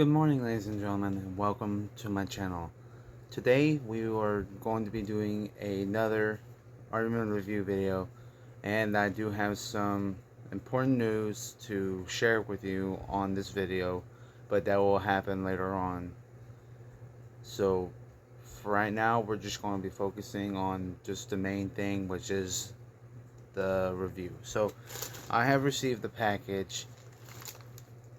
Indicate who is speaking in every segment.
Speaker 1: Good morning, ladies and gentlemen, and welcome to my channel. Today we are going to be doing another argument review video, and I do have some important news to share with you on this video, but that will happen later on. So for right now, we're just going to be focusing on just the main thing, which is the review. So I have received the package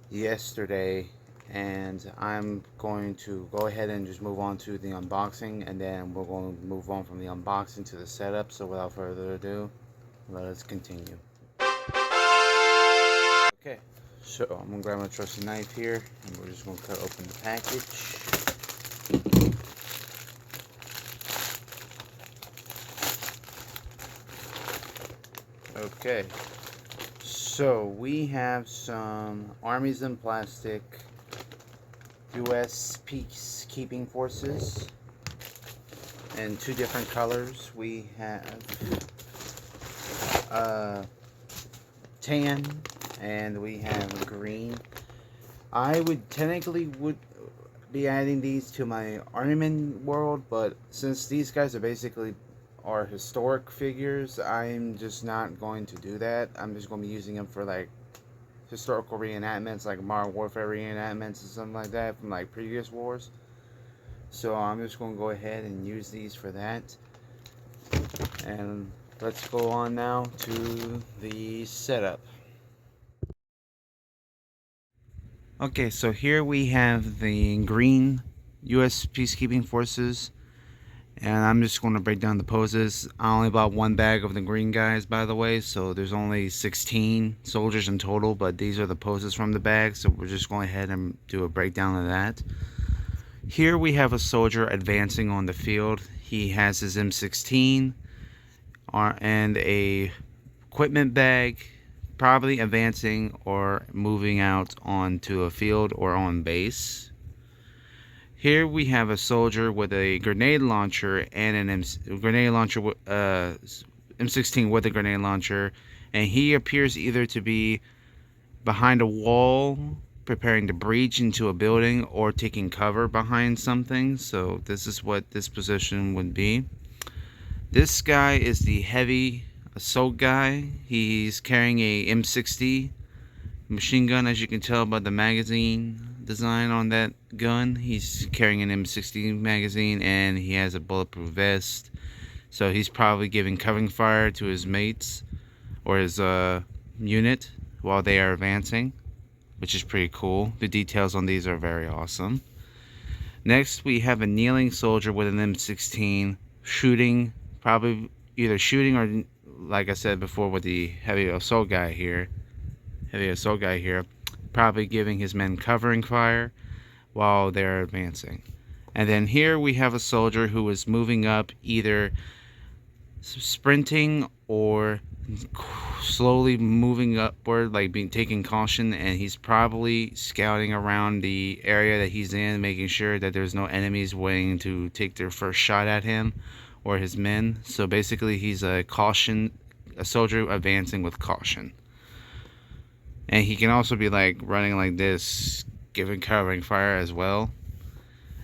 Speaker 1: yesterday, and I'm going to go ahead and just move on to the unboxing, and then we're going to move on from the unboxing to the setup. So without further ado, let us continue. Okay, so I'm gonna grab my trusty knife here, and we're just gonna cut open the package. Okay, so we have some Armies in Plastic U.S. Peacekeeping Forces in two different colors. We have tan and we have green. I would technically be adding these to my Armament world, but since these guys are basically historic figures, I'm just not going to do that. I'm just going to be using them for like historical reenactments, like Modern Warfare reenactments and something like that from like previous wars. So I'm just going to go ahead and use these for that. And let's go on now to the setup. Okay, so here we have the green U.S. Peacekeeping Forces, and I'm just going to break down the poses. I only bought one bag of the green guys, by the way, so there's only 16 soldiers in total, but these are the poses from the bag, so we're just going ahead and do a breakdown of that. Here we have a soldier advancing on the field. He has his M16 and a equipment bag, probably advancing or moving out onto a field or on base. Here we have a soldier with a grenade launcher and an M16 with a grenade launcher, and he appears either to be behind a wall preparing to breach into a building or taking cover behind something. So this is what this position would be. This guy is the heavy assault guy. He's carrying a M60 machine gun, as you can tell by the magazine design on that gun. He's carrying an M60 magazine, and he has a bulletproof vest. So he's probably giving covering fire to his mates or his unit while they are advancing, which is pretty cool. The details on these are very awesome. Next, we have a kneeling soldier with an M16 shooting, probably either shooting or, like I said before, with the heavy assault guy here, probably giving his men covering fire while they're advancing. And then here we have a soldier who is moving up, either sprinting or slowly moving upward, like taking caution, and he's probably scouting around the area that he's in, making sure that there's no enemies waiting to take their first shot at him or his men. So basically he's a soldier advancing with caution. And he can also be like running like this, giving covering fire as well.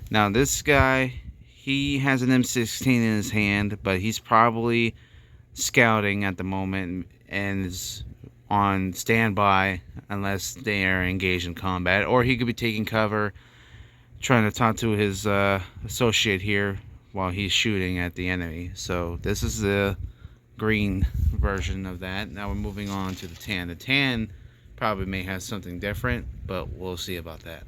Speaker 1: Now this guy, he has an M16 in his hand, but he's probably scouting at the moment and is on standby unless they are engaged in combat. Or he could be taking cover, trying to talk to his associate here while he's shooting at the enemy. So this is the green version of that. Now we're moving on to the tan. The tan probably may have something different, but we'll see about that.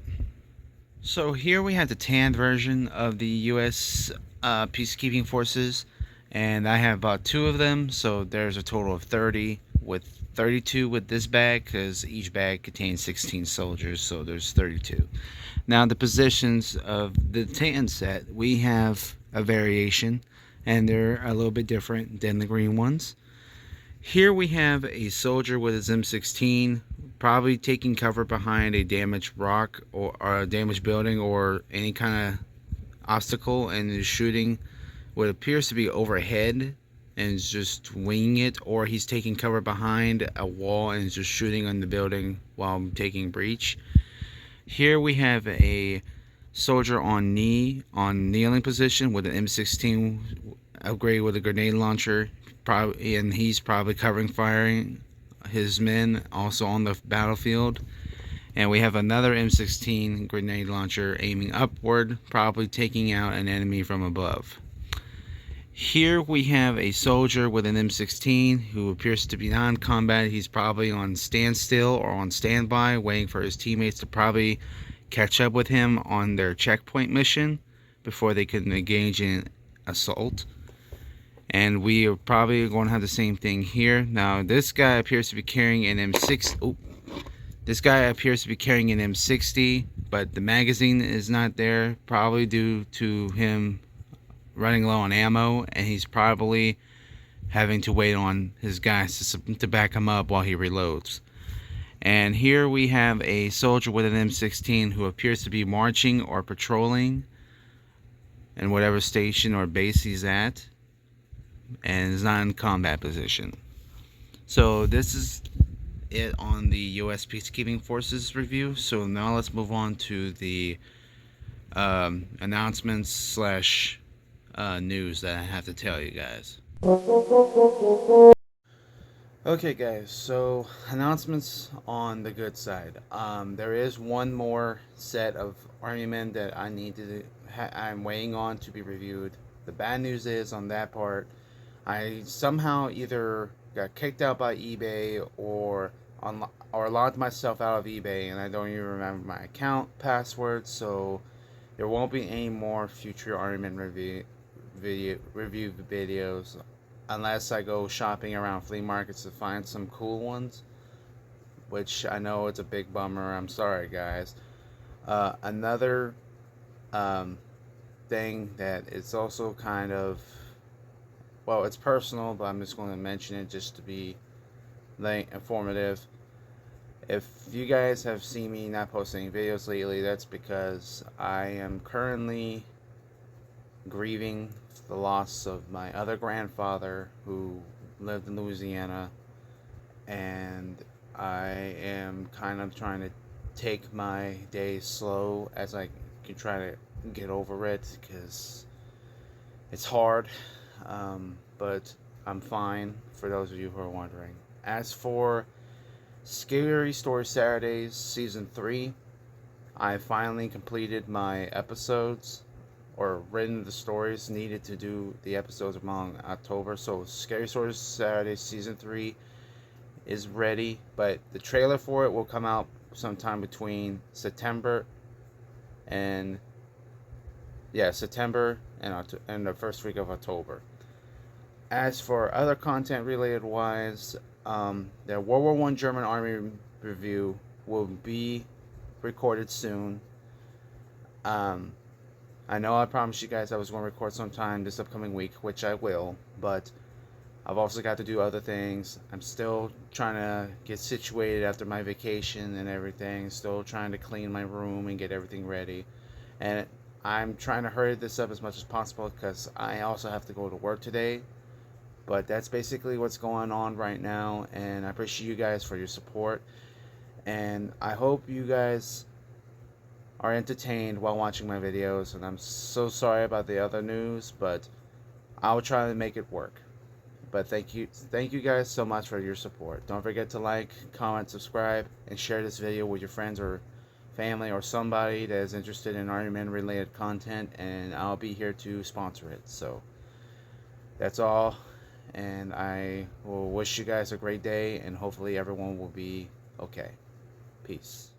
Speaker 1: So here we have the tan version of the U.S. Peacekeeping Forces, and I have about 2 of them, so there's a total of 30, with 32 with this bag, because each bag contains 16 soldiers, so there's 32. Now the positions of the tan set, we have a variation, and they're a little bit different than the green ones. Here we have a soldier with his M16, probably taking cover behind a damaged rock or a damaged building or any kind of obstacle, and is shooting what appears to be overhead and is just winging it, or he's taking cover behind a wall and is just shooting on the building while taking breach. Here we have a soldier on kneeling position with an M16 upgrade with a grenade launcher, probably, and he's probably covering firing his men also on the battlefield. And we have another M16 grenade launcher aiming upward, probably taking out an enemy from above. Here we have a soldier with an M16 who appears to be non-combat. He's probably on standstill or on standby, waiting for his teammates to probably catch up with him on their checkpoint mission before they can engage in assault. And we are probably going to have the same thing here. Now, this guy appears to be carrying an M6. Oh, this guy appears to be carrying an M60, but the magazine is not there, probably due to him running low on ammo, and he's probably having to wait on his guys to back him up while he reloads. And here we have a soldier with an M16 who appears to be marching or patrolling in whatever station or base he's at, and is not in combat position. So this is it on the U.S. Peacekeeping Forces review. So now let's move on to the announcements slash news that I have to tell you guys. Okay guys, so announcements on the good side. There is one more set of Army men that I need to I'm waiting on to be reviewed. The bad news is on that part, I somehow either got kicked out by eBay or logged myself out of eBay, and I don't even remember my account password, so there won't be any more future Army Men review videos unless I go shopping around flea markets to find some cool ones, which I know it's a big bummer. I'm sorry guys. Another thing that it's also kind of, well, it's personal, but I'm just going to mention it just to be informative. If you guys have seen me not posting videos lately, that's because I am currently grieving the loss of my other grandfather who lived in Louisiana, and I am kind of trying to take my days slow as I can try to get over it, because it's hard, but I'm fine, for those of you who are wondering. As for Scary Story Saturdays Season 3, I finally completed my episodes, or written the stories needed to do the episodes among October. So Scary Stories Saturdays Season 3 is ready, but the trailer for it will come out sometime between September and the first week of October. As for other content related wise, the World War I German Army review will be recorded soon. I know I promised you guys I was going to record sometime this upcoming week, which I will, but I've also got to do other things. I'm still trying to get situated after my vacation and everything, still trying to clean my room and get everything ready, and I'm trying to hurry this up as much as possible because I also have to go to work today. But that's basically what's going on right now, and I appreciate you guys for your support, and I hope you guys are entertained while watching my videos. And I'm so sorry about the other news, but I'll try to make it work. But thank you guys so much for your support. Don't forget to like, comment, subscribe, and share this video with your friends or family or somebody that is interested in Army Men related content, and I'll be here to sponsor it. So that's all, and I will wish you guys a great day, and hopefully everyone will be okay. Peace.